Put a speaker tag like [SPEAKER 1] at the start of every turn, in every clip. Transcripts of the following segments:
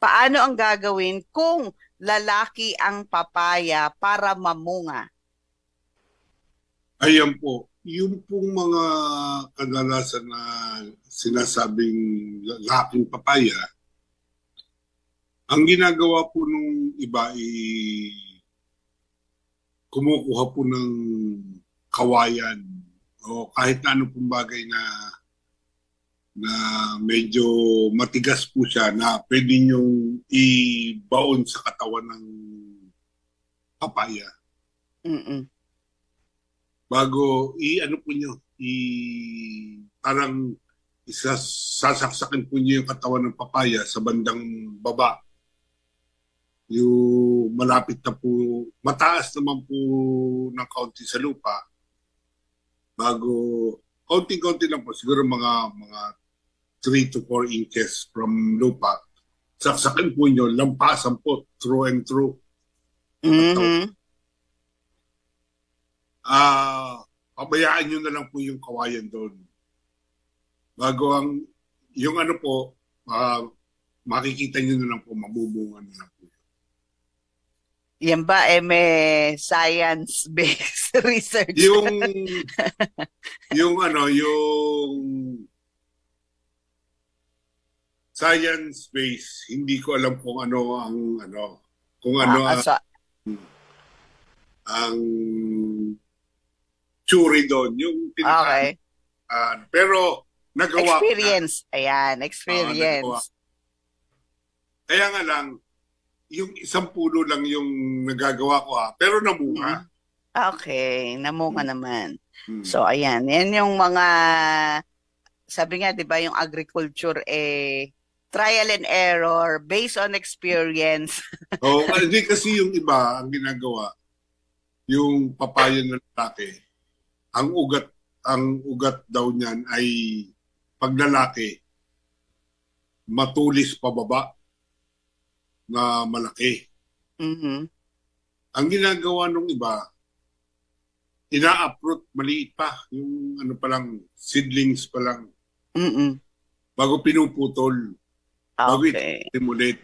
[SPEAKER 1] Paano ang gagawin kung lalaki ang papaya para mamunga?
[SPEAKER 2] Ayan po, yung pong mga kadalasan na sinasabing laking papaya, ang ginagawa po nung iba kumukuha po ng kawayan o kahit na ano pong bagay na medyo matigas po siya na pwede niyong ibaon sa katawan ng papaya.
[SPEAKER 1] Mm-mm.
[SPEAKER 2] Bago ano po niyo, parang sasaksakin po niyo yung katawan ng papaya sa bandang baba. Yung malapit na po, mataas naman po ng kaunti sa lupa. Bago, kaunti-kaunti lang po, siguro mga 3 to 4 inches from lupa. Saksakin po niyo, lampasan po, through and through.
[SPEAKER 1] Mhm.
[SPEAKER 2] Pabayaan nyo na lang po yung kawayan doon. Bago yung ano po, makikita nyo na lang po, mabubungan na lang po.
[SPEAKER 1] Yan ba may science-based research?
[SPEAKER 2] Yung ano, yung science base, hindi ko alam kung ano kung ano ang theory doon, yung
[SPEAKER 1] Okay.
[SPEAKER 2] pero nagawa ko na.
[SPEAKER 1] Experience. Ayan,
[SPEAKER 2] Nagawa.
[SPEAKER 1] experience.
[SPEAKER 2] Kaya nga lang, yung isang puno lang yung nagagawa ko pero namunga.
[SPEAKER 1] Okay, namunga naman.
[SPEAKER 2] Hmm.
[SPEAKER 1] So, ayan. Yan yung mga, sabi nga, di ba, yung agriculture, trial and error, based on experience.
[SPEAKER 2] Hindi kasi yung iba, ang ginagawa, yung papaya ng lalaki, ang ugat daw niyan ay pag lalaki, matulis pababa na malaki.
[SPEAKER 1] Mm-hmm.
[SPEAKER 2] Ang ginagawa nung iba, ina-uproot maliit pa, yung ano pa lang, seedlings pa lang,
[SPEAKER 1] Mm-mm.
[SPEAKER 2] bago pinuputol, bago
[SPEAKER 1] Okay.
[SPEAKER 2] itanim ulit,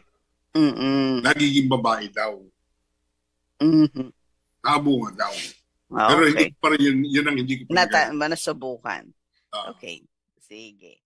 [SPEAKER 1] Mm-mm.
[SPEAKER 2] nagiging babae daw,
[SPEAKER 1] Mm-hmm.
[SPEAKER 2] nakabunga daw. Pero hindi
[SPEAKER 1] Okay.
[SPEAKER 2] pa rin yun ang hindi ko pa nagagawa.
[SPEAKER 1] Nasubukan.
[SPEAKER 2] Ah.
[SPEAKER 1] Okay. Sige.